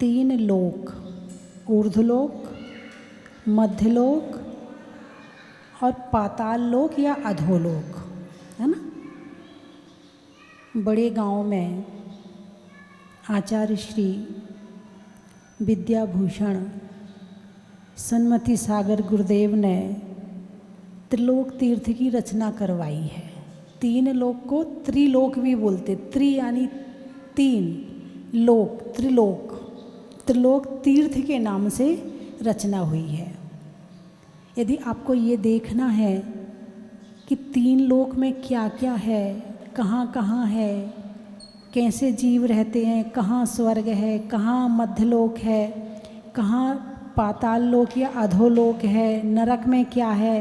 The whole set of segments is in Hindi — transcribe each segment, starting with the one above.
तीन लोक, ऊर्ध्वलोक, मध्यलोक और पाताल लोक या अधोलोक, है ना। बड़े गांव में आचार्य श्री विद्याभूषण सन्मति सागर गुरुदेव ने त्रिलोक तीर्थ की रचना करवाई है। तीन लोक को त्रिलोक भी बोलते, त्रि यानी तीन, लोक त्रिलोक, त्रिलोक तीर्थ के नाम से रचना हुई है। यदि आपको ये देखना है कि तीन लोक में क्या क्या है, कहाँ कहाँ है, कैसे जीव रहते हैं, कहाँ स्वर्ग है, कहाँ मध्यलोक है, कहाँ पाताल लोक या अधोलोक है, नरक में क्या है,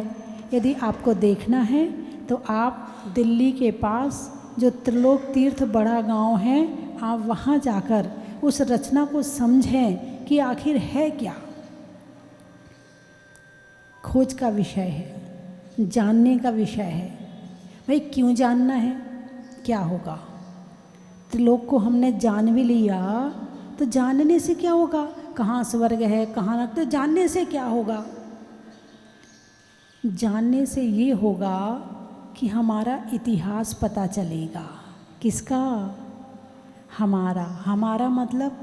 यदि आपको देखना है तो आप दिल्ली के पास जो त्रिलोक तीर्थ बड़ा गांव है, आप वहाँ जाकर उस रचना को समझें कि आखिर है क्या। खोज का विषय है, जानने का विषय है। भाई क्यों जानना है, क्या होगा। त्रिलोक को हमने जान भी लिया तो जानने से क्या होगा, कहाँ स्वर्ग है कहाँ नरक, तो जानने से क्या होगा। जानने से ये होगा कि हमारा इतिहास पता चलेगा। किसका, हमारा। हमारा मतलब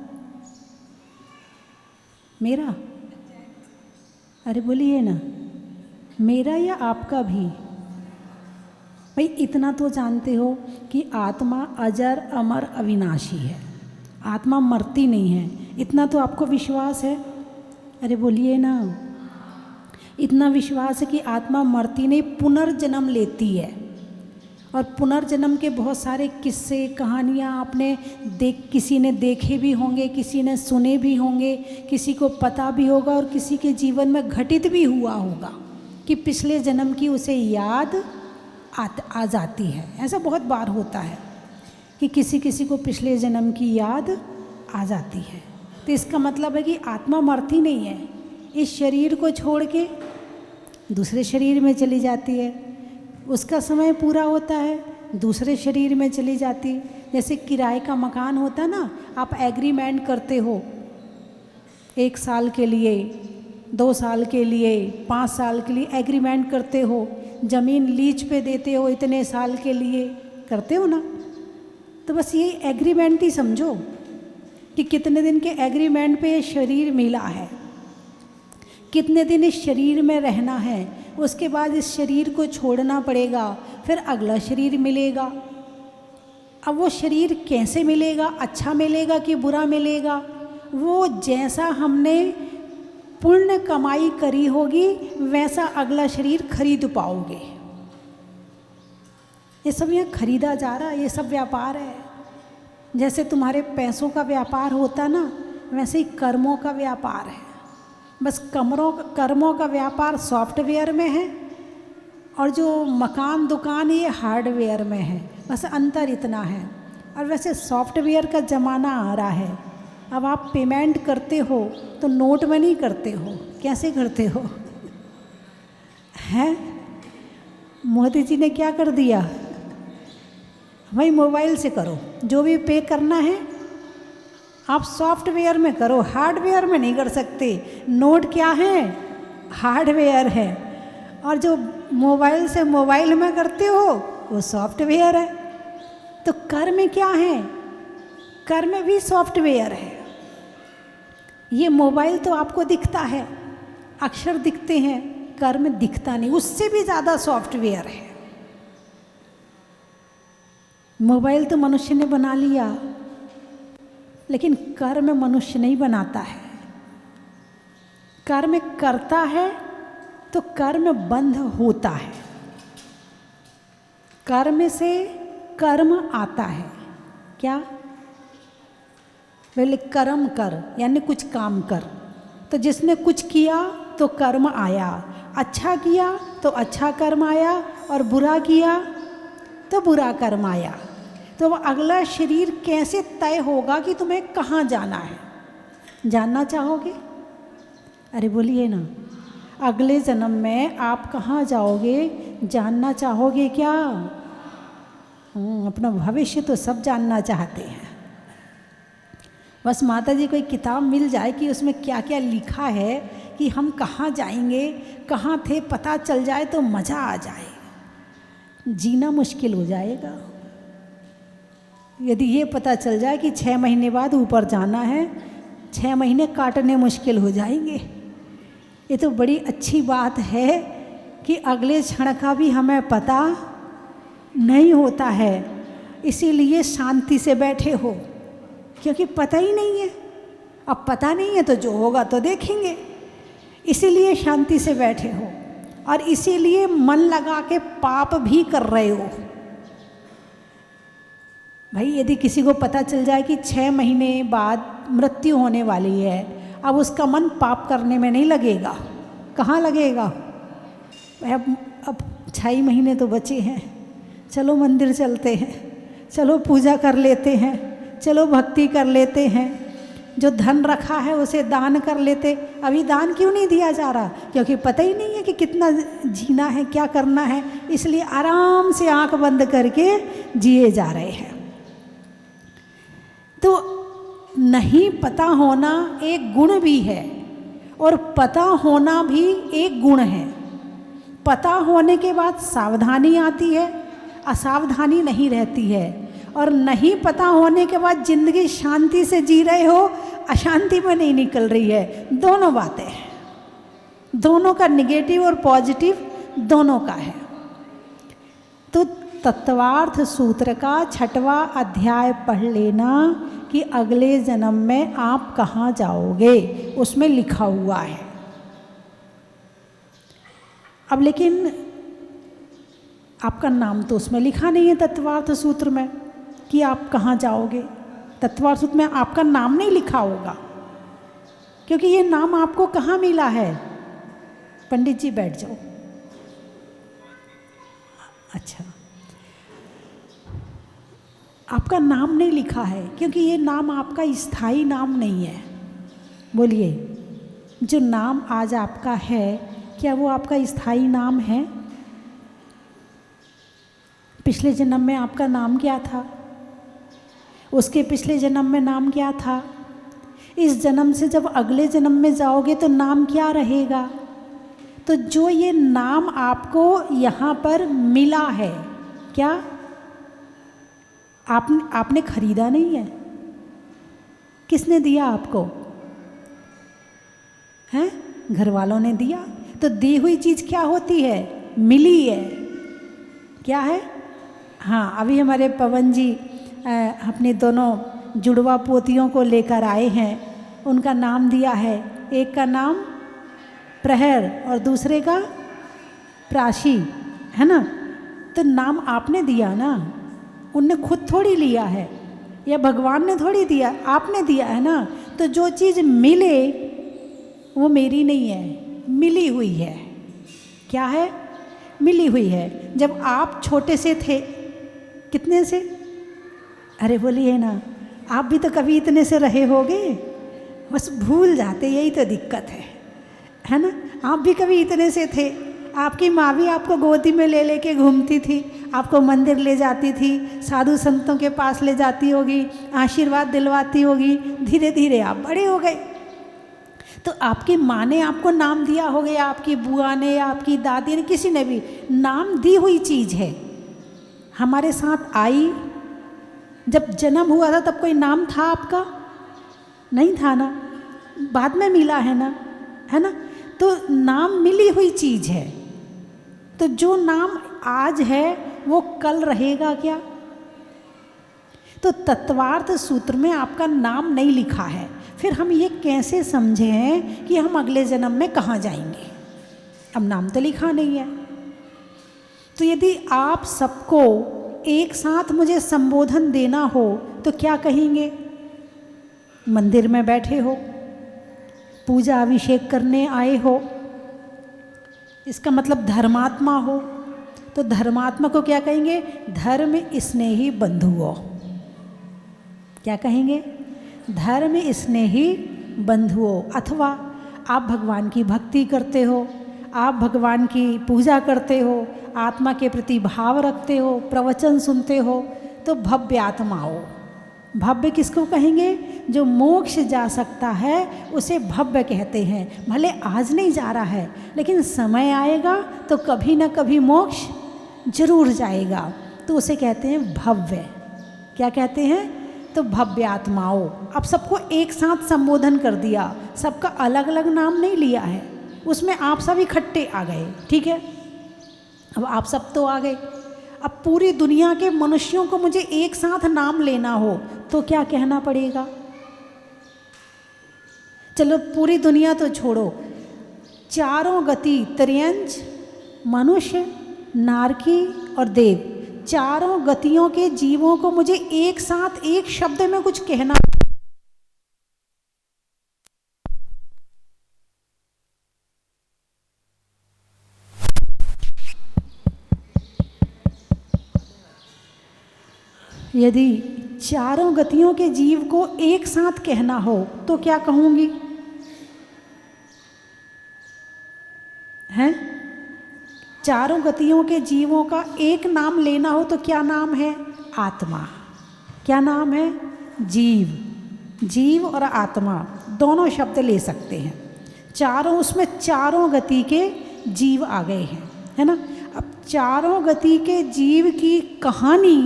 मेरा, अरे बोलिए ना, मेरा या आपका भी। भाई इतना तो जानते हो कि आत्मा अजर अमर अविनाशी है, आत्मा मरती नहीं है, इतना तो आपको विश्वास है। अरे बोलिए ना, इतना विश्वास है कि आत्मा मरती नहीं, पुनर्जन्म लेती है। और पुनर्जन्म के बहुत सारे किस्से कहानियाँ आपने किसी ने देखे भी होंगे, किसी ने सुने भी होंगे, किसी को पता भी होगा और किसी के जीवन में घटित भी हुआ होगा कि पिछले जन्म की उसे याद आ जाती है। ऐसा बहुत बार होता है कि किसी किसी को पिछले जन्म की याद आ जाती है। तो इसका मतलब है कि आत्मा मरती नहीं है, इस शरीर को छोड़ के दूसरे शरीर में चली जाती है, उसका समय पूरा होता है, दूसरे शरीर में चली जाती। जैसे किराए का मकान होता ना, आप एग्रीमेंट करते हो 1 साल के लिए, 2 साल के लिए, 5 साल के लिए एग्रीमेंट करते हो, ज़मीन लीज पे देते हो इतने साल के लिए, करते हो ना। तो बस ये एग्रीमेंट ही समझो कि कितने दिन के एग्रीमेंट पे ये शरीर मिला है, कितने दिन इस शरीर में रहना है, उसके बाद इस शरीर को छोड़ना पड़ेगा, फिर अगला शरीर मिलेगा। अब वो शरीर कैसे मिलेगा, अच्छा मिलेगा कि बुरा मिलेगा, वो जैसा हमने पुण्य कमाई करी होगी वैसा अगला शरीर खरीद पाओगे। ये सब यहाँ खरीदा जा रहा है, ये सब व्यापार है। जैसे तुम्हारे पैसों का व्यापार होता ना, वैसे ही कर्मों का व्यापार है। बस कर्मों का व्यापार सॉफ्टवेयर में है और जो मकान दुकान ये हार्डवेयर में है, बस अंतर इतना है। और वैसे सॉफ्टवेयर का ज़माना आ रहा है। अब आप पेमेंट करते हो तो नोट में नहीं करते हो, कैसे करते हो हैं। मोदी जी ने क्या कर दिया, भाई मोबाइल से करो, जो भी पे करना है आप सॉफ्टवेयर में करो, हार्डवेयर में नहीं कर सकते। नोट क्या है, हार्डवेयर है, और जो मोबाइल से मोबाइल में करते हो वो सॉफ्टवेयर है। तो कर्म क्या है, कर्म भी सॉफ्टवेयर है। ये मोबाइल तो आपको दिखता है, अक्षर दिखते हैं, कर्म दिखता नहीं, उससे भी ज़्यादा सॉफ्टवेयर है। मोबाइल तो मनुष्य ने बना लिया, लेकिन कर्म मनुष्य नहीं बनाता है। कर्म करता है तो कर्म बंध होता है, कर्म से कर्म आता है। क्या, पहले कर्म कर यानी कुछ काम कर, तो जिसने कुछ किया तो कर्म आया, अच्छा किया तो अच्छा कर्म आया और बुरा किया तो बुरा कर्म आया। तो वह अगला शरीर कैसे तय होगा कि तुम्हें कहाँ जाना है, जानना चाहोगे। अरे बोलिए ना, अगले जन्म में आप कहाँ जाओगे जानना चाहोगे क्या। अपना भविष्य तो सब जानना चाहते हैं। बस माता जी कोई किताब मिल जाए कि उसमें क्या क्या लिखा है कि हम कहाँ जाएंगे, कहाँ थे, पता चल जाए तो मज़ा आ जाए। जीना मुश्किल हो जाएगा यदि ये पता चल जाए कि 6 महीने बाद ऊपर जाना है, 6 महीने काटने मुश्किल हो जाएंगे। ये तो बड़ी अच्छी बात है कि अगले क्षण का भी हमें पता नहीं होता है, इसीलिए शांति से बैठे हो, क्योंकि पता ही नहीं है। अब पता नहीं है तो जो होगा तो देखेंगे, इसीलिए शांति से बैठे हो और इसीलिए मन लगा के पाप भी कर रहे हो। भाई यदि किसी को पता चल जाए कि 6 महीने बाद मृत्यु होने वाली है, अब उसका मन पाप करने में नहीं लगेगा, कहाँ लगेगा? अब 6 महीने तो बचे हैं, चलो मंदिर चलते हैं, चलो पूजा कर लेते हैं, चलो भक्ति कर लेते हैं, जो धन रखा है उसे दान कर लेते। अभी दान क्यों नहीं दिया जा रहा? क्योंकि पता ही नहीं है कि कितना जीना है, क्या करना है, इसलिए आराम से आंख बंद करके जिए जा रहे हैं। तो नहीं पता होना एक गुण भी है और पता होना भी एक गुण है। पता होने के बाद सावधानी आती है, असावधानी नहीं रहती है, और नहीं पता होने के बाद जिंदगी शांति से जी रहे हो, अशांति में नहीं निकल रही है। दोनों बातें हैं, दोनों का निगेटिव और पॉजिटिव दोनों का है। तो तत्वार्थ सूत्र का 6वां अध्याय पढ़ लेना कि अगले जन्म में आप कहाँ जाओगे, उसमें लिखा हुआ है। अब लेकिन आपका नाम तो उसमें लिखा नहीं है तत्वार्थ सूत्र में कि आप कहाँ जाओगे। तत्वार्थ सूत्र में आपका नाम नहीं लिखा होगा, क्योंकि ये नाम आपको कहाँ मिला है? पंडित जी बैठ जाओ। अच्छा, आपका नाम नहीं लिखा है क्योंकि ये नाम आपका स्थायी नाम नहीं है। बोलिए, जो नाम आज आपका है क्या वो आपका स्थायी नाम है? पिछले जन्म में आपका नाम क्या था? उसके पिछले जन्म में नाम क्या था? इस जन्म से जब अगले जन्म में जाओगे तो नाम क्या रहेगा? तो जो ये नाम आपको यहाँ पर मिला है, क्या आपने खरीदा नहीं है? किसने दिया आपको? हैं? घर वालों ने दिया। तो दी हुई चीज़ क्या होती है? मिली है। क्या है? हाँ, अभी हमारे पवन जी अपने दोनों जुड़वा पोतियों को लेकर आए हैं, उनका नाम दिया है। एक का नाम प्रहर और दूसरे का प्राशी, है ना? तो नाम आपने दिया ना, उनने खुद थोड़ी लिया है, या भगवान ने थोड़ी दिया, आपने दिया है ना। तो जो चीज़ मिले वो मेरी नहीं है, मिली हुई है। क्या है? मिली हुई है। जब आप छोटे से थे, कितने से? अरे बोलिए ना, आप भी तो कभी इतने से रहे होगे, बस भूल जाते, यही तो दिक्कत है ना? आप भी कभी इतने से थे। आपकी माँ भी आपको गोदी में ले लेके घूमती थी, आपको मंदिर ले जाती थी, साधु संतों के पास ले जाती होगी, आशीर्वाद दिलवाती होगी। धीरे धीरे आप बड़े हो गए, तो आपकी माँ ने आपको नाम दिया हो गया, आपकी बुआ ने, आपकी दादी ने, किसी ने भी। नाम दी हुई चीज़ है, हमारे साथ आई। जब जन्म हुआ था तब कोई नाम था आपका? नहीं था ना, बाद में मिला है ना, है ना? तो नाम मिली हुई चीज़ है। तो जो नाम आज है वो कल रहेगा क्या? तो तत्वार्थ सूत्र में आपका नाम नहीं लिखा है, फिर हम ये कैसे समझें कि हम अगले जन्म में कहाँ जाएंगे? अब नाम तो लिखा नहीं है। तो यदि आप सबको एक साथ मुझे संबोधन देना हो तो क्या कहेंगे? मंदिर में बैठे हो, पूजा अभिषेक करने आए हो, इसका मतलब धर्मात्मा हो। तो धर्मात्मा को क्या कहेंगे? धर्म स्नेही बंधुओं। क्या कहेंगे? धर्म स्नेही बंधुओं। अथवा आप भगवान की भक्ति करते हो, आप भगवान की पूजा करते हो, आत्मा के प्रति भाव रखते हो, प्रवचन सुनते हो, तो भव्य आत्माओं। भव्य किसको कहेंगे? जो मोक्ष जा सकता है उसे भव्य कहते हैं। भले आज नहीं जा रहा है, लेकिन समय आएगा तो कभी ना कभी मोक्ष जरूर जाएगा, तो उसे कहते हैं भव्य। क्या कहते हैं? तो भव्य आत्माओं। अब सबको एक साथ संबोधन कर दिया, सबका अलग अलग नाम नहीं लिया है, उसमें आप सब इकट्ठे आ गए। ठीक है, अब आप सब तो आ गए। अब पूरी दुनिया के मनुष्यों को मुझे एक साथ नाम लेना हो तो क्या कहना पड़ेगा? चलो पूरी दुनिया तो छोड़ो, चारों गति त्रयंच, मनुष्य, नारकी और देव, चारों गतियों के जीवों को मुझे एक साथ एक शब्द में कुछ कहना। यदि चारों गतियों के जीव को एक साथ कहना हो तो क्या कहूंगी? हैं? चारों गतियों के जीवों का एक नाम लेना हो तो क्या नाम है? आत्मा। क्या नाम है? जीव। जीव और आत्मा दोनों शब्द ले सकते हैं। चारों, उसमें चारों गति के जीव आ गए हैं, है ना। अब चारों गति के जीव की कहानी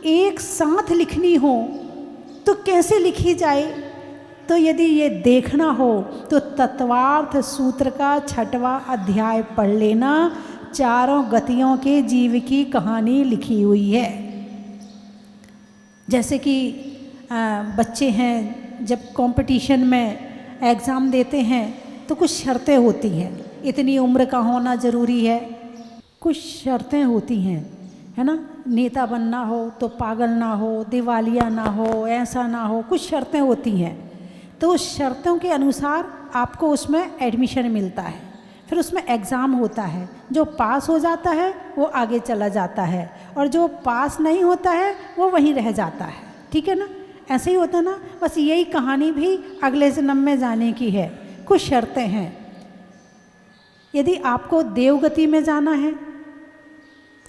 एक साथ लिखनी हो तो कैसे लिखी जाए? तो यदि ये देखना हो तो तत्वार्थ सूत्र का 6वां अध्याय पढ़ लेना। चारों गतियों के जीव की कहानी लिखी हुई है। जैसे कि बच्चे हैं, जब कंपटीशन में एग्ज़ाम देते हैं तो कुछ शर्तें होती हैं। इतनी उम्र का होना ज़रूरी है, कुछ शर्तें होती हैं, है ना। नेता बनना हो तो पागल ना हो, दिवालिया ना हो, ऐसा ना हो, कुछ शर्तें होती हैं। तो उस शर्तों के अनुसार आपको उसमें एडमिशन मिलता है। फिर उसमें एग्ज़ाम होता है, जो पास हो जाता है वो आगे चला जाता है और जो पास नहीं होता है वो वहीं रह जाता है। ठीक है ना, ऐसे ही होता ना। बस यही कहानी भी अगले जन्म में जाने की है। कुछ शर्तें हैं। यदि आपको देवगति में जाना है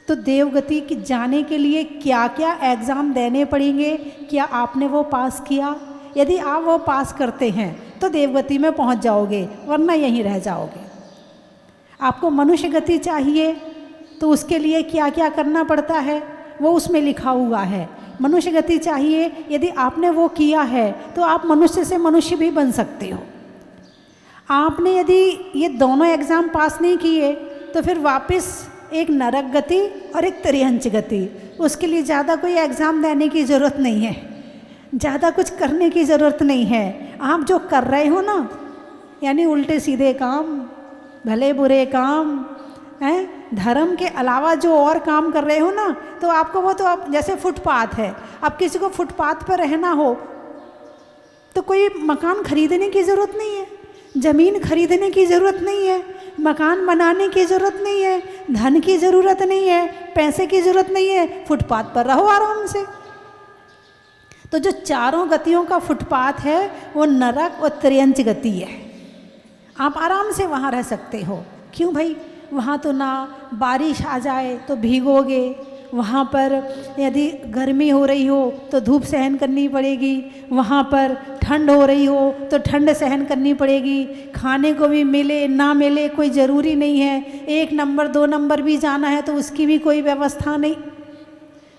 तो देवगति की जाने के लिए क्या क्या एग्ज़ाम देने पड़ेंगे? क्या आपने वो पास किया? यदि आप वो पास करते हैं तो देवगति में पहुंच जाओगे, वरना यहीं रह जाओगे। आपको मनुष्य गति चाहिए तो उसके लिए क्या क्या करना पड़ता है वो उसमें लिखा हुआ है। मनुष्य गति चाहिए, यदि आपने वो किया है तो आप मनुष्य से मनुष्य भी बन सकते हो। आपने यदि ये दोनों एग्ज़ाम पास नहीं किए तो फिर वापस एक नरक गति और एक त्रिहंच गति। उसके लिए ज़्यादा कोई एग्ज़ाम देने की ज़रूरत नहीं है, ज़्यादा कुछ करने की ज़रूरत नहीं है। आप जो कर रहे हो ना, यानी उल्टे सीधे काम, भले बुरे काम हैं, धर्म के अलावा जो और काम कर रहे हो ना, तो आपको वो तो आप जैसे फुटपाथ है, अब किसी को फुटपाथ पर रहना हो तो कोई मकान खरीदने की ज़रूरत नहीं है, ज़मीन खरीदने की ज़रूरत नहीं है, मकान बनाने की ज़रूरत नहीं है, धन की ज़रूरत नहीं है, पैसे की ज़रूरत नहीं है, फुटपाथ पर रहो आराम से। तो जो चारों गतियों का फुटपाथ है वो नरक और त्रियंच गति है। आप आराम से वहाँ रह सकते हो। क्यों भाई? वहाँ तो ना बारिश आ जाए तो भीगोगे, वहाँ पर यदि गर्मी हो रही हो तो धूप सहन करनी पड़ेगी, वहाँ पर ठंड हो रही हो तो ठंड सहन करनी पड़ेगी। खाने को भी मिले ना मिले कोई ज़रूरी नहीं है। 1 नंबर 2 नंबर भी जाना है तो उसकी भी कोई व्यवस्था नहीं।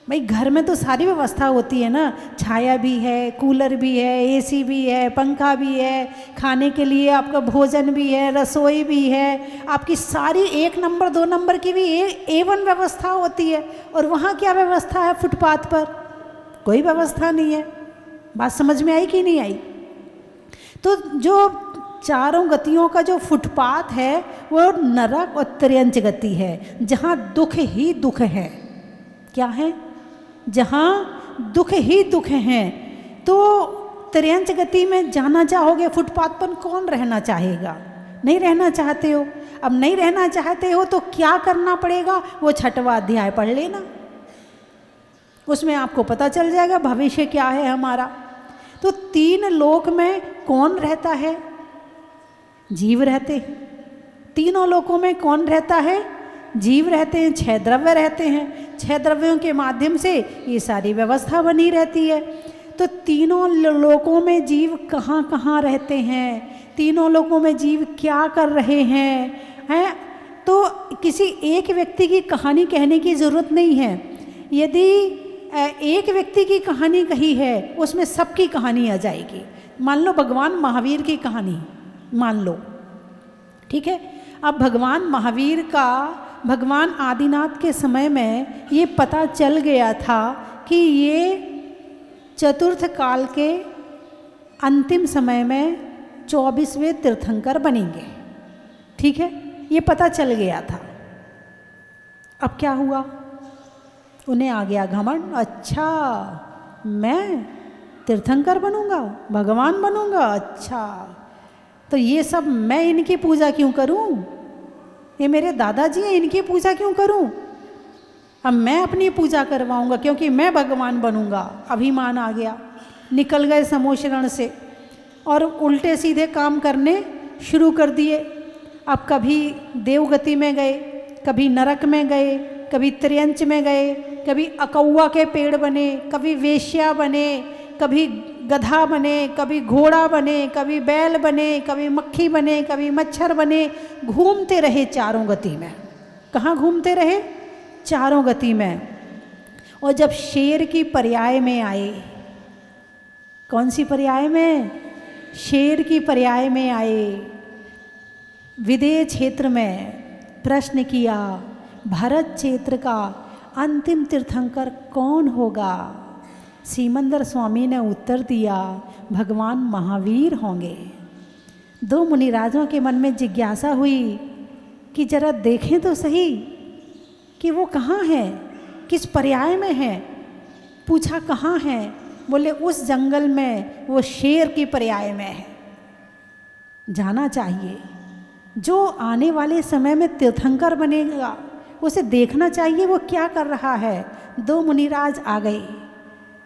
भाई घर में तो सारी व्यवस्था होती है ना, छाया भी है, कूलर भी है, एसी भी है, पंखा भी है, खाने के लिए आपका भोजन भी है, रसोई भी है, आपकी सारी 1 नंबर 2 नंबर की भी A1 व्यवस्था होती है। और वहाँ क्या व्यवस्था है? फुटपाथ पर कोई व्यवस्था नहीं है। बात समझ में आई कि नहीं आई? तो जो चारों गतियों का जो फुटपाथ है वो नरक और त्रियंच गति है, जहाँ दुख ही दुख है। क्या है? जहाँ दुख ही दुख हैं। तो त्रियंच गति में जाना चाहोगे, फुटपाथ पर कौन रहना चाहेगा? नहीं रहना चाहते हो। अब नहीं रहना चाहते हो तो क्या करना पड़ेगा? वो 6वां अध्याय पढ़ लेना, उसमें आपको पता चल जाएगा भविष्य क्या है हमारा। तो 3 लोक में कौन रहता है? जीव रहते हैं। तीनों लोकों में कौन रहता है? जीव रहते हैं। 6 द्रव्य रहते हैं। 6 द्रव्यों के माध्यम से ये सारी व्यवस्था बनी रहती है। तो तीनों लोकों में जीव कहाँ कहाँ रहते हैं, तीनों लोकों में जीव क्या कर रहे हैं। तो किसी एक व्यक्ति की कहानी कहने की ज़रूरत नहीं है। यदि एक व्यक्ति की कहानी कही है उसमें सबकी कहानी आ जाएगी। मान लो भगवान महावीर की कहानी मान लो, ठीक है। अब भगवान महावीर का भगवान आदिनाथ के समय में ये पता चल गया था कि ये चतुर्थ काल के अंतिम समय में 24वें तीर्थंकर बनेंगे, ठीक है। ये पता चल गया था। अब क्या हुआ, उन्हें आ गया घमंड, अच्छा मैं तीर्थंकर बनूंगा, भगवान बनूंगा, अच्छा तो ये सब मैं इनकी पूजा क्यों करूं, ये मेरे दादाजी हैं इनकी पूजा क्यों करूं, अब मैं अपनी पूजा करवाऊंगा क्योंकि मैं भगवान बनूंगा। अभिमान आ गया, निकल गए समोशरण से और उल्टे सीधे काम करने शुरू कर दिए। अब कभी देवगति में गए, कभी नरक में गए, कभी त्रियंच में गए, कभी अकौआ के पेड़ बने, कभी वेश्या बने, कभी गधा बने, कभी घोड़ा बने, कभी बैल बने, कभी मक्खी बने, कभी मच्छर बने, घूमते रहे चारों गति में। कहाँ घूमते रहे, चारों गति में। और जब शेर की पर्याय में आए, कौन सी पर्याय में, शेर की पर्याय में आए, विदेह क्षेत्र में प्रश्न किया भारत क्षेत्र का अंतिम तीर्थंकर कौन होगा। सीमंदर स्वामी ने उत्तर दिया भगवान महावीर होंगे। दो मुनिराजों के मन में जिज्ञासा हुई कि जरा देखें तो सही कि वो कहाँ है, किस पर्याय में है। पूछा कहाँ है, बोले उस जंगल में, वो शेर की पर्याय में है, जाना चाहिए। जो आने वाले समय में तीर्थंकर बनेगा उसे देखना चाहिए वो क्या कर रहा है। दो मुनिराज आ गए,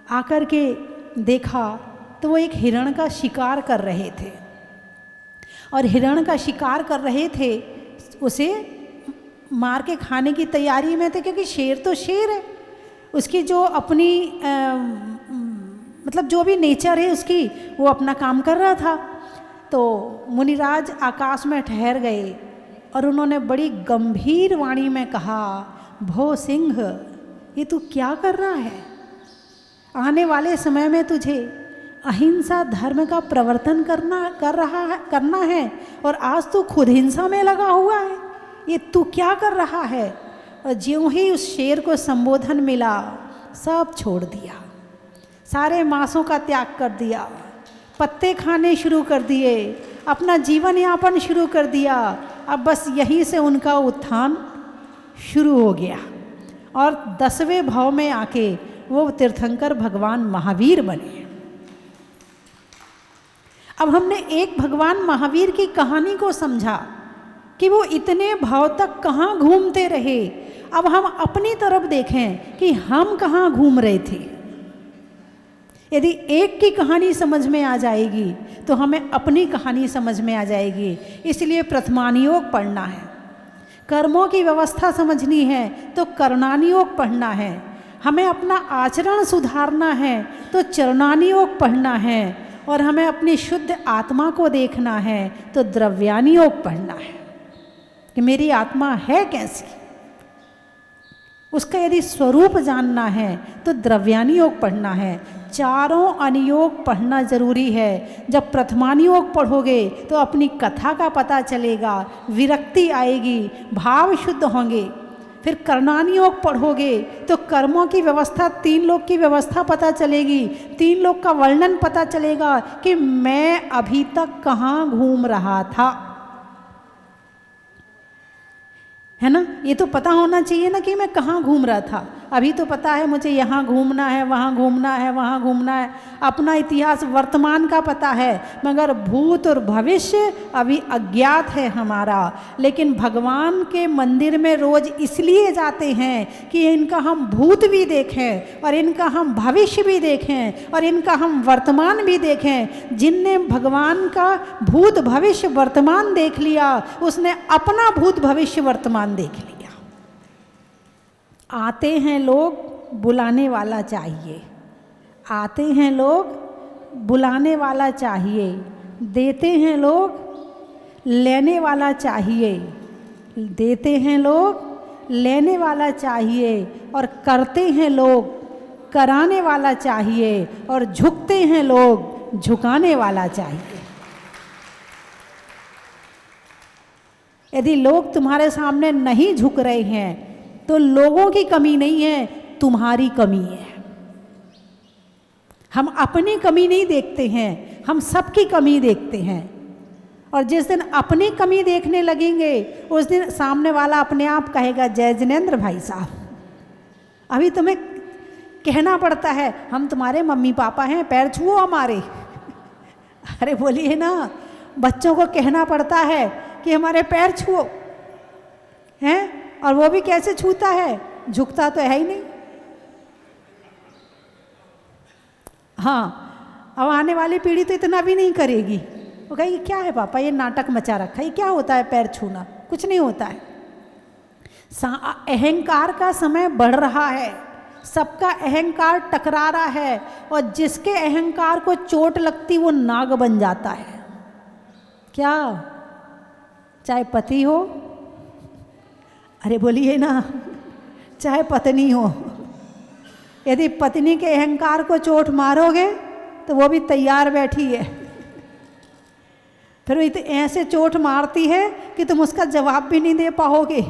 आकर के देखा तो वो एक हिरण का शिकार कर रहे थे और हिरण का शिकार कर रहे थे, उसे मार के खाने की तैयारी में थे क्योंकि शेर तो शेर है, उसकी जो अपनी मतलब जो भी नेचर है उसकी, वो अपना काम कर रहा था। तो मुनिराज आकाश में ठहर गए और उन्होंने बड़ी गंभीर वाणी में कहा, भो सिंह ये तू क्या कर रहा है, आने वाले समय में तुझे अहिंसा धर्म का प्रवर्तन करना है और आज तू खुद हिंसा में लगा हुआ है, ये तू क्या कर रहा है। और ज्यों ही उस शेर को संबोधन मिला सब छोड़ दिया, सारे मांसों का त्याग कर दिया, पत्ते खाने शुरू कर दिए, अपना जीवन यापन शुरू कर दिया। अब बस यहीं से उनका उत्थान शुरू हो गया और 10वें भाव में आके वो तीर्थंकर भगवान महावीर बने। अब हमने एक भगवान महावीर की कहानी को समझा कि वो इतने भाव तक कहाँ घूमते रहे। अब हम अपनी तरफ देखें कि हम कहाँ घूम रहे थे। यदि एक की कहानी समझ में आ जाएगी तो हमें अपनी कहानी समझ में आ जाएगी। इसलिए प्रथमानुयोग पढ़ना है, कर्मों की व्यवस्था समझनी है तो करणानुयोग पढ़ना है, हमें अपना आचरण सुधारना है तो चरणानुयोग पढ़ना है, और हमें अपनी शुद्ध आत्मा को देखना है तो द्रव्यानुयोग पढ़ना है कि मेरी आत्मा है कैसी। उसका यदि स्वरूप जानना है तो द्रव्यानुयोग पढ़ना है। चारों अनुयोग पढ़ना जरूरी है। जब प्रथमानुयोग पढ़ोगे तो अपनी कथा का पता चलेगा, विरक्ति आएगी, भाव शुद्ध होंगे। फिर कर्णानुयोग पढ़ोगे तो कर्मों की व्यवस्था, 3 लोक की व्यवस्था पता चलेगी, 3 लोक का वर्णन पता चलेगा कि मैं अभी तक कहाँ घूम रहा था, है ना। ये तो पता होना चाहिए ना कि मैं कहाँ घूम रहा था। अभी तो पता है मुझे यहाँ घूमना है, वहाँ घूमना है, वहाँ घूमना है, अपना इतिहास वर्तमान का पता है, मगर भूत और भविष्य अभी अज्ञात है हमारा। लेकिन भगवान के मंदिर में रोज इसलिए जाते हैं कि इनका हम भूत भी देखें और इनका हम भविष्य भी देखें और इनका हम वर्तमान भी देखें। जिनने भगवान का भूत भविष्य वर्तमान देख लिया उसने अपना भूत भविष्य वर्तमान देख लिया। आते हैं लोग, बुलाने वाला चाहिए। आते हैं लोग, बुलाने वाला चाहिए, देते हैं लोग, लेने वाला चाहिए, देते हैं लोग, लेने वाला चाहिए, और करते हैं लोग, कराने वाला चाहिए, और झुकते हैं लोग, झुकाने वाला चाहिए। यदि लोग तुम्हारे सामने नहीं झुक रहे हैं तो लोगों की कमी नहीं है, तुम्हारी कमी है। हम अपनी कमी नहीं देखते हैं, हम सबकी कमी देखते हैं। और जिस दिन अपनी कमी देखने लगेंगे उस दिन सामने वाला अपने आप कहेगा, जय जिनेंद्र भाई साहब, अभी तुम्हें कहना पड़ता है हम तुम्हारे मम्मी पापा हैं, पैर छुओ हमारे। अरे बोलिए ना, बच्चों को कहना पड़ता है कि हमारे पैर छुओ हैं, और वो भी कैसे छूता है, झुकता तो है ही नहीं। हाँ, अब आने वाली पीढ़ी तो इतना भी नहीं करेगी, वो कहेगी क्या है पापा ये नाटक मचा रखा है, क्या होता है पैर छूना, कुछ नहीं होता है। अहंकार का समय बढ़ रहा है, सबका अहंकार टकरा रहा है, और जिसके अहंकार को चोट लगती वो नाग बन जाता है। क्या, चाहे पति हो, अरे बोलिए ना, चाहे पत्नी हो, यदि पत्नी के अहंकार को चोट मारोगे तो वो भी तैयार बैठी है, फिर वो ऐसे चोट मारती है कि तुम उसका जवाब भी नहीं दे पाओगे।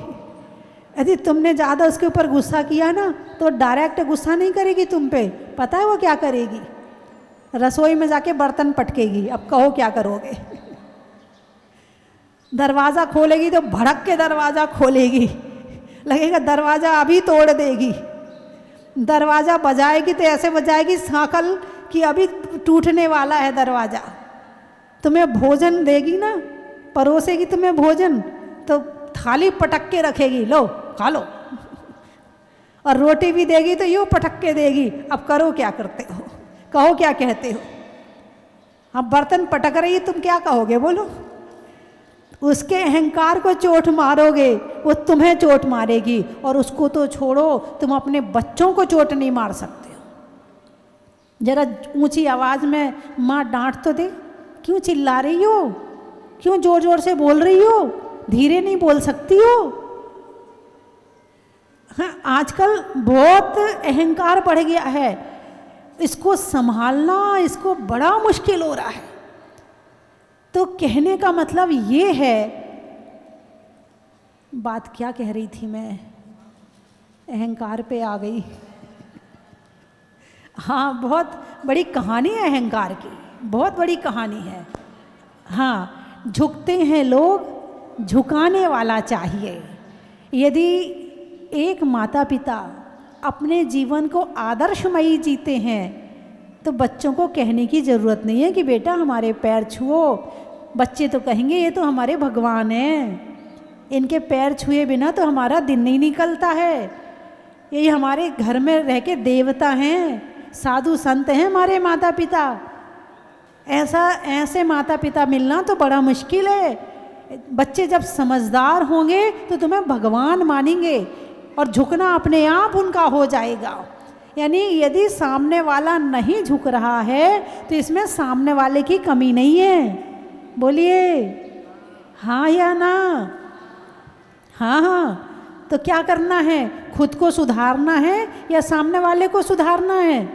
यदि तुमने ज़्यादा उसके ऊपर गुस्सा किया ना तो डायरेक्ट गुस्सा नहीं करेगी तुम पे, पता है वो क्या करेगी, रसोई में जाके बर्तन पटकेगी। अब कहो क्या करोगे? दरवाज़ा खोलेगी तो भड़क के दरवाज़ा खोलेगी, लगेगा दरवाज़ा अभी तोड़ देगी। दरवाज़ा बजाएगी तो ऐसे बजाएगी सांकल कि अभी टूटने वाला है दरवाज़ा। तुम्हें भोजन देगी ना, परोसेगी तुम्हें भोजन, तो थाली पटक के रखेगी, लो खा लो, और रोटी भी देगी तो यूँ पटक के देगी। अब करो क्या करते हो, कहो क्या कहते हो? अब बर्तन पटक रही, तुम क्या कहोगे बोलो? उसके अहंकार को चोट मारोगे, वो तुम्हें चोट मारेगी। और उसको तो छोड़ो, तुम अपने बच्चों को चोट नहीं मार सकते हो। जरा ऊंची आवाज़ में माँ डांट तो दे, क्यों चिल्ला रही हो, क्यों जोर जोर से बोल रही हो, धीरे नहीं बोल सकती हो? हाँ, आजकल बहुत अहंकार बढ़ गया है, इसको संभालना, इसको बड़ा मुश्किल हो रहा है। तो कहने का मतलब ये है, बात क्या कह रही थी मैं, अहंकार पे आ गई। हाँ, बहुत बड़ी कहानी है अहंकार की, बहुत बड़ी कहानी है। हाँ, झुकते हैं लोग, झुकाने वाला चाहिए। यदि एक माता पिता अपने जीवन को आदर्शमयी जीते हैं तो बच्चों को कहने की ज़रूरत नहीं है कि बेटा हमारे पैर छुओ। बच्चे तो कहेंगे ये तो हमारे भगवान हैं, इनके पैर छुए बिना तो हमारा दिन नहीं निकलता है, ये हमारे घर में रह के देवता हैं, साधु संत हैं हमारे माता पिता। ऐसे माता पिता मिलना तो बड़ा मुश्किल है। बच्चे जब समझदार होंगे तो तुम्हें भगवान मानेंगे और झुकना अपने आप उनका हो जाएगा। यानी यदि सामने वाला नहीं झुक रहा है तो इसमें सामने वाले की कमी नहीं है। बोलिए हाँ या ना? हाँ हाँ। तो क्या करना है, खुद को सुधारना है या सामने वाले को सुधारना है?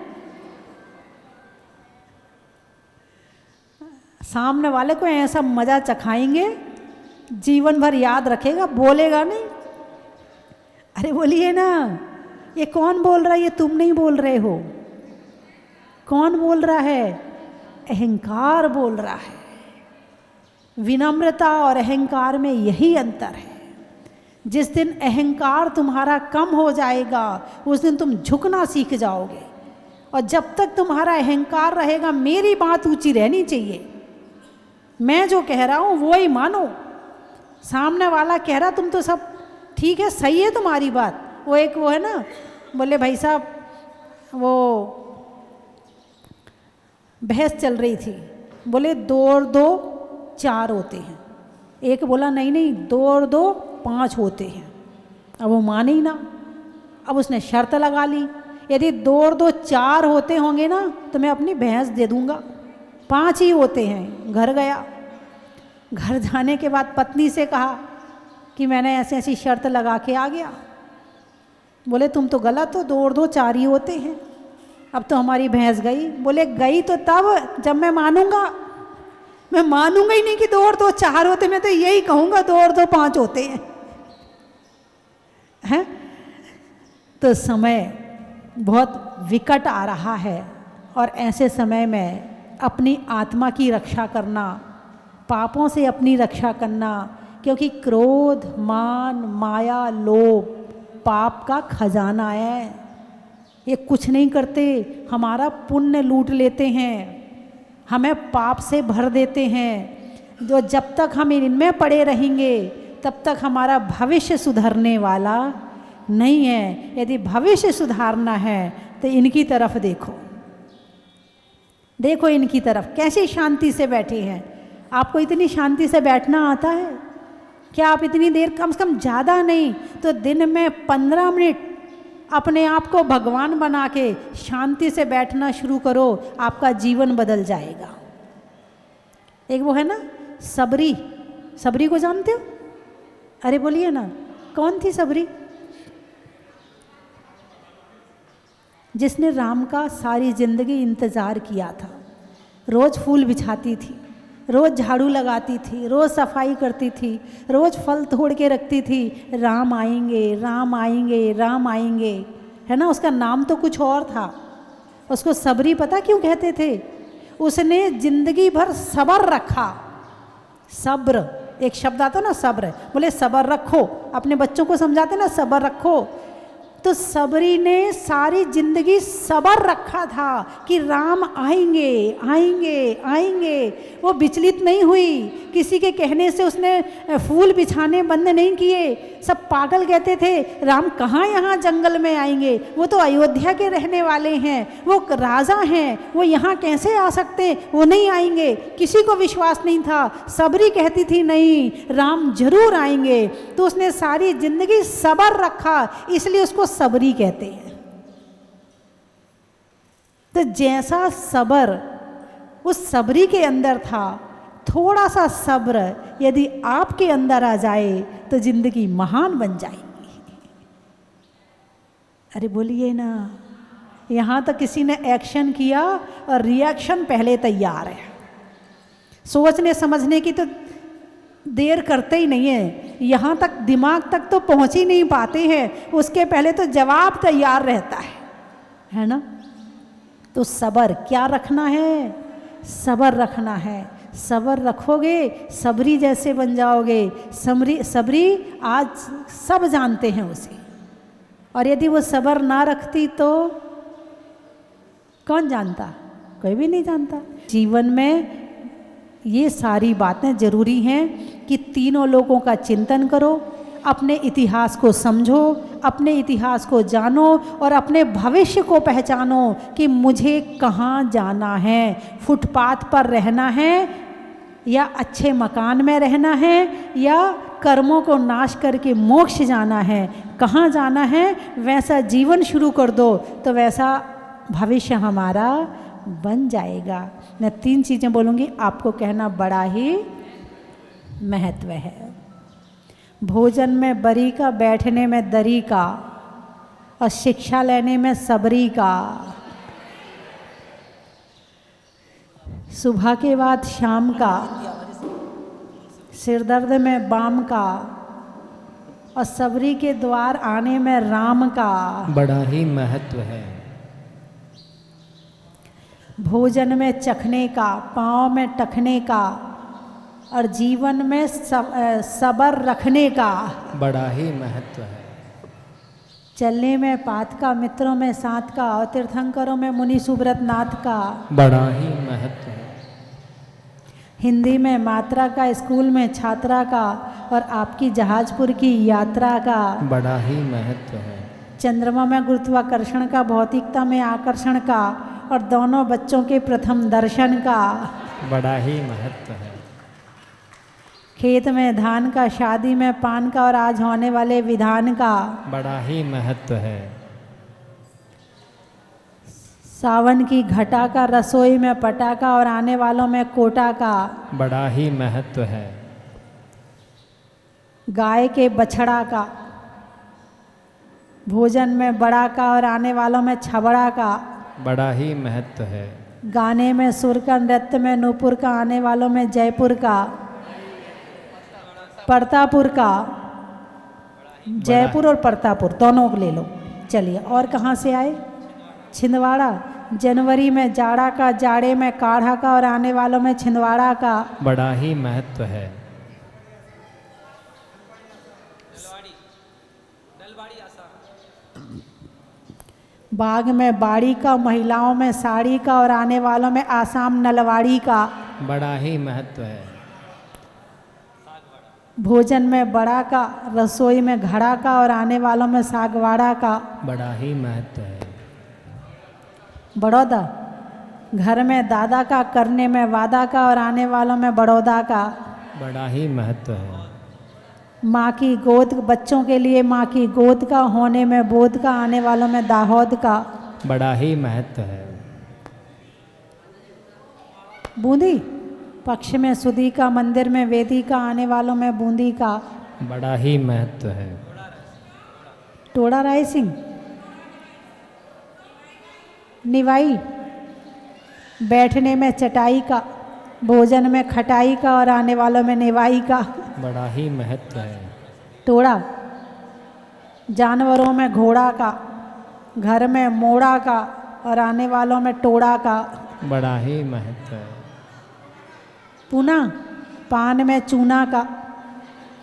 सामने वाले को ऐसा मज़ा चखाएंगे जीवन भर याद रखेगा, बोलेगा नहीं। अरे बोलिए ना, ये कौन बोल रहा है? ये तुम नहीं बोल रहे हो। कौन बोल रहा है? अहंकार बोल रहा है। विनम्रता और अहंकार में यही अंतर है। जिस दिन अहंकार तुम्हारा कम हो जाएगा उस दिन तुम झुकना सीख जाओगे। और जब तक तुम्हारा अहंकार रहेगा, मेरी बात ऊंची रहनी चाहिए, मैं जो कह रहा हूँ वो ही मानो। सामने वाला कह रहा तुम तो सब ठीक है, सही है तुम्हारी बात। वो एक वो है ना, बोले भाई साहब वो बहस चल रही थी, बोले 2 और 2 4 होते हैं। एक बोला नहीं नहीं 2 और 2 5 होते हैं। अब वो माने ही ना। अब उसने शर्त लगा ली, यदि 2 और 2 4 होते होंगे ना तो मैं अपनी भैंस दे दूंगा, 5 ही होते हैं। घर गया, घर जाने के बाद पत्नी से कहा कि मैंने ऐसी ऐसी शर्त लगा के आ गया। बोले तुम तो गलत हो, 2 और 2 4 ही होते हैं। अब तो हमारी भैंस गई। बोले गई तो तब जब मैं मानूंगा, मैं मानूंगा ही नहीं कि 2 और 2 4 होते, मैं तो यही कहूँगा 2 और 2 5 होते हैं। तो समय बहुत विकट आ रहा है और ऐसे समय में अपनी आत्मा की रक्षा करना, पापों से अपनी रक्षा करना, क्योंकि क्रोध, मान, माया, लोभ पाप का खजाना है। ये कुछ नहीं करते, हमारा पुण्य लूट लेते हैं, हमें पाप से भर देते हैं। जो जब तक हम इनमें पड़े रहेंगे तब तक हमारा भविष्य सुधरने वाला नहीं है। यदि भविष्य सुधारना है तो इनकी तरफ देखो, देखो इनकी तरफ कैसी शांति से बैठे हैं। आपको इतनी शांति से बैठना आता है क्या? आप इतनी देर, कम से कम ज़्यादा नहीं तो दिन में 15 मिनट अपने आप को भगवान बना के शांति से बैठना शुरू करो, आपका जीवन बदल जाएगा। एक वो है ना सबरी, सबरी को जानते हो? अरे बोलिए ना, कौन थी सबरी? जिसने राम का सारी जिंदगी इंतज़ार किया था। रोज़ फूल बिछाती थी, रोज़ झाड़ू लगाती थी, रोज़ सफाई करती थी, रोज़ फल तोड़ के रखती थी। राम आएंगे, राम आएंगे, राम आएंगे, है ना। उसका नाम तो कुछ और था। उसको सबरी पता क्यों कहते थे? उसने जिंदगी भर सब्र रखा। सब्र एक शब्द आता ना, सब्र। बोले सब्र रखो, अपने बच्चों को समझाते ना सब्र रखो। तो सबरी ने सारी जिंदगी सब्र रखा था कि राम आएंगे, आएंगे, आएंगे। वो विचलित नहीं हुई, किसी के कहने से उसने फूल बिछाने बंद नहीं किए। सब पागल कहते थे राम कहाँ यहाँ जंगल में आएंगे, वो तो अयोध्या के रहने वाले हैं, वो राजा हैं, वो यहाँ कैसे आ सकते, वो नहीं आएंगे। किसी को विश्वास नहीं था। सबरी कहती थी नहीं, राम जरूर आएंगे। तो उसने सारी जिंदगी सब्र रखा, इसलिए उसको सबरी कहते हैं। तो जैसा सब्र उस सबरी के अंदर था, थोड़ा सा सब्र यदि आपके अंदर आ जाए तो जिंदगी महान बन जाएगी। अरे बोलिए ना, यहाँ तक किसी ने एक्शन किया और रिएक्शन पहले तैयार है। सोचने समझने की तो देर करते ही नहीं है, यहाँ तक दिमाग तक तो पहुँच ही नहीं पाते हैं, उसके पहले तो जवाब तैयार रहता है ना। तो सब्र क्या रखना है? सब्र रखना है। सब्र रखोगे सबरी जैसे बन जाओगे। सबरी आज सब जानते हैं उसे, और यदि वो सब्र ना रखती तो कौन जानता? कोई भी नहीं जानता। जीवन में ये सारी बातें जरूरी हैं कि तीनों लोगों का चिंतन करो, अपने इतिहास को समझो, अपने इतिहास को जानो और अपने भविष्य को पहचानो कि मुझे कहाँ जाना है। फुटपाथ पर रहना है या अच्छे मकान में रहना है या कर्मों को नाश करके मोक्ष जाना है? कहाँ जाना है वैसा जीवन शुरू कर दो तो वैसा भविष्य हमारा बन जाएगा। मैं 3 चीज़ें बोलूँगी, आपको कहना बड़ा ही महत्व है। भोजन में बरी का, बैठने में दरी का, और शिक्षा लेने में सबरी का। सुबह के बाद शाम का, सिरदर्द में बाम का, और सबरी के द्वार आने में राम का। बड़ा ही महत्व है। भोजन में चखने का, पाँव में टखने का, और जीवन में सब्र रखने का। बड़ा ही महत्व है। चलने में पात का, मित्रों में साथ का, और तीर्थंकरों में मुनि सुब्रत नाथ का। बड़ा ही महत्व है। हिंदी में मात्रा का, स्कूल में छात्रा का, और आपकी जहाजपुर की यात्रा का। बड़ा ही महत्व है। चंद्रमा में गुरुत्वाकर्षण का, भौतिकता में आकर्षण का, और दोनों बच्चों के प्रथम दर्शन का। बड़ा ही महत्व है। खेत में धान का, शादी में पान का, और आज होने वाले विधान का। बड़ा ही महत्व है। सावन की घटा का, रसोई में पटाखा और आने वालों में कोटा का। बड़ा ही महत्व है। गाय के बछड़ा का, भोजन में बड़ा का और आने वालों में छबड़ा का। बड़ा ही महत्व है। गाने में सुर का, नृत्य में नूपुर का, आने वालों में जयपुर का, परतापुर का। जयपुर और परतापुर दोनों को ले लो। चलिए, और कहाँ से आए? छिंदवाड़ा। जनवरी में जाड़ा का, जाड़े में काढ़ा का और आने वालों में छिंदवाड़ा का। बड़ा ही महत्व है। बाग में बाड़ी का, महिलाओं में साड़ी का और आने वालों में आसाम नलवाड़ी का। बड़ा ही महत्व है। भोजन में बड़ा का, रसोई में घड़ा का और आने वालों में सागवाड़ा का। बड़ा ही महत्व है। बड़ौदा। घर में दादा का, करने में वादा का और आने वालों में बड़ौदा का। बड़ा ही महत्व है। माँ की गोद, बच्चों के लिए माँ की गोद का, होने में बोध का, आने वालों में दाहोद का। बड़ा ही महत्व है। बूंदी। पक्ष में सुदी का, मंदिर में वेदी का, आने वालों में बूंदी का। बड़ा ही महत्व है। टोड़ा राय सिंह। निवाई। बैठने में चटाई का, भोजन में खटाई का और आने वालों में निवाई का। बड़ा ही महत्व है। टोड़ा। जानवरों में घोड़ा का, घर में मोड़ा का और आने वालों में टोड़ा का। बड़ा ही महत्व है। पूना। पान में चूना का,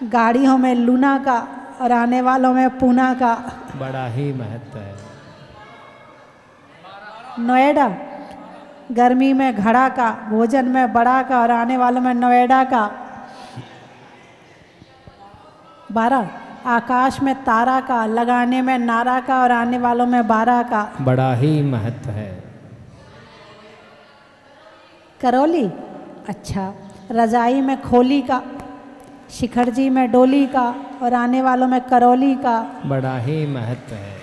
गाड़ियों में लूना का और आने वालों में पूना का। बड़ा ही महत्व है। नोएडा। गर्मी में घड़ा का, भोजन में बड़ा का और आने वालों में नोएडा का। 12। आकाश में तारा का, लगाने में नारा का और आने वालों में 12 का। बड़ा ही महत्व है। करौली। अच्छा। रजाई में खोली का, शिखरजी में डोली का और आने वालों में करौली का। बड़ा ही महत्व है।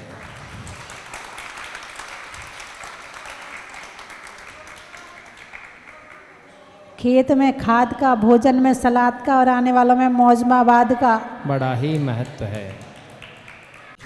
खेत में खाद का, भोजन में सलाद का और आने वालों में मौजमाबाद का। बड़ा ही महत्व है।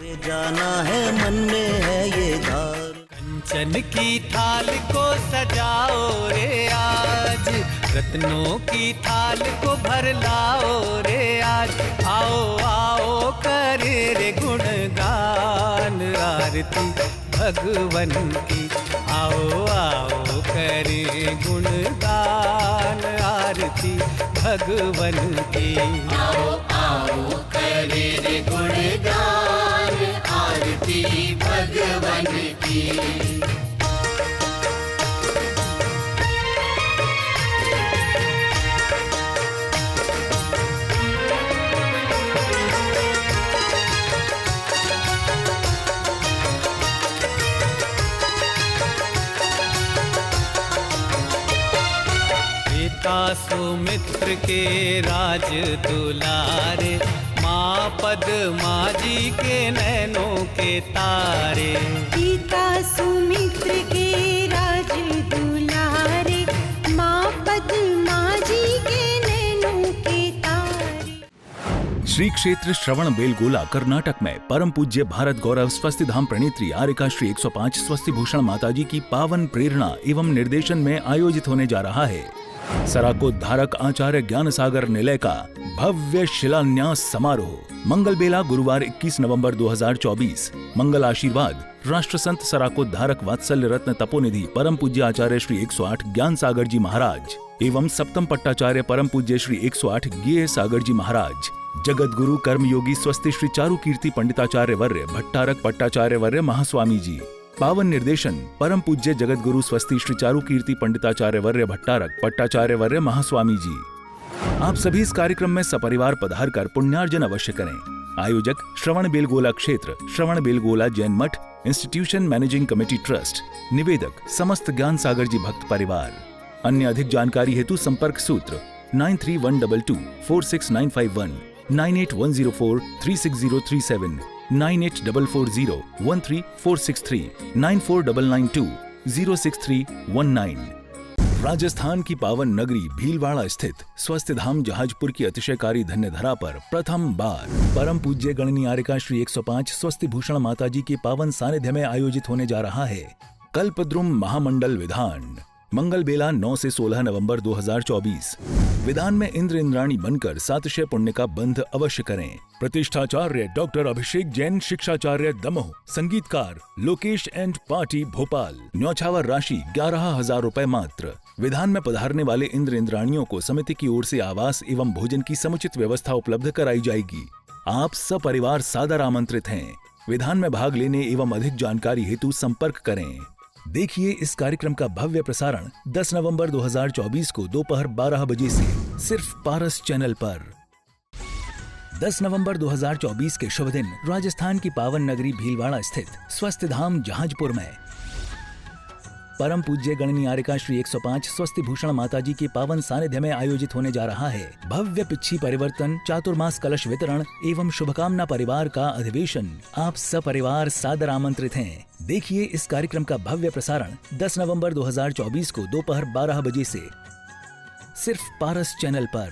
ये जाना है मन में है ये धार। कंचन की थाल को सजाओ रे आज, रत्नों की थाल को भर लाओ रे आज। आओ आओ करे रे गुणगान आरती भगवन की। आओ आओ करे गुणगान आरती भगवन की। आओ आओ करे रे गुणगान आरती भगवन की। सुमित्र के राज दुलारे, माँ पद्मा जी के नैनों के तारे। पिता सुमित्र के राज दुलारे, माँ पद्मा जी के नैनों के तारे। श्री क्षेत्र श्रवण बेलगोला कर्नाटक में परम पूज्य भारत गौरव स्वस्ति धाम प्रणेत्री आर्यका श्री 105 स्वस्ति भूषण माताजी की पावन प्रेरणा एवं निर्देशन में आयोजित होने जा रहा है सराकोद्धारक आचार्य ज्ञान सागर निलय का भव्य शिलान्यास समारोह। मंगल बेला गुरुवार 21 नवंबर 2024। मंगल आशीर्वाद राष्ट्र संत सराकोद्धारक वात्सल्य रत्न तपोनिधि परम पूज्य आचार्य श्री 108 ज्ञान सागर जी महाराज एवं सप्तम पट्टाचार्य परम पूज्य श्री 108 ज्ञेय सागर जी महाराज। जगत गुरु कर्मयोगी स्वस्ति श्री चारु कीर्ति पंडिताचार्य वर्य भट्टारक पट्टाचार्य वर्य महास्वामी जी। पावन निर्देशन परम पूज्य जगत गुरु स्वस्ति श्री चारु कीर्ति पंडिताचार्य वर्य भट्टारक पट्टाचार्य वर्य महास्वामी जी। आप सभी इस कार्यक्रम में सपरिवार पधार कर पुण्यार्जन अवश्य करें। आयोजक श्रवण बेलगोला क्षेत्र श्रवण बेलगोला जैन मठ इंस्टीट्यूशन मैनेजिंग कमेटी ट्रस्ट। निवेदक समस्त ज्ञान सागर जी भक्त परिवार। अन्य अधिक जानकारी हेतु संपर्क सूत्र 9312246951, 9810436037, 9844013463, 94992 06319। राजस्थान की पावन नगरी भीलवाड़ा स्थित स्वस्थ धाम जहाजपुर की अतिशयकारी धन्य धरा पर प्रथम बार परम पूज्य गणनी आर्यका श्री 105 स्वस्ति भूषण माताजी के पावन सानिध्य में आयोजित होने जा रहा है कल्पद्रुम महामंडल विधान। मंगल बेला 9 से 16 नवंबर 2024। विधान में इंद्र इंद्राणी बनकर सातशय पुण्य का बंध अवश्य करें। प्रतिष्ठाचार्य डॉक्टर अभिषेक जैन, शिक्षाचार्य दमोह, संगीतकार लोकेश एंड पार्टी भोपाल। न्यौछावर राशि 11,000 रुपए मात्र। विधान में पधारने वाले इंद्र इंद्राणियों को समिति की ओर से आवास एवं भोजन की समुचित व्यवस्था उपलब्ध कराई जाएगी। आप सपरिवार सादर आमंत्रित हैं। विधान में भाग लेने एवं अधिक जानकारी हेतु संपर्क करें। देखिए इस कार्यक्रम का भव्य प्रसारण 10 नवंबर 2024 को दोपहर 12 बजे से सिर्फ पारस चैनल पर। 10 नवंबर 2024 के शुभ दिन राजस्थान की पावन नगरी भीलवाड़ा स्थित स्वस्थ धाम जहाजपुर में परम पूज्य गणनी आर्यका श्री 105 स्वस्ति भूषण माताजी के पावन सानिध्य में आयोजित होने जा रहा है भव्य पिच्छी परिवर्तन, चातुर्मास कलश वितरण एवं शुभकामना परिवार का अधिवेशन। आप सपरिवार सादर आमंत्रित हैं। देखिए इस कार्यक्रम का भव्य प्रसारण 10 नवंबर 2024 को दोपहर 12 बजे से सिर्फ पारस चैनल पर।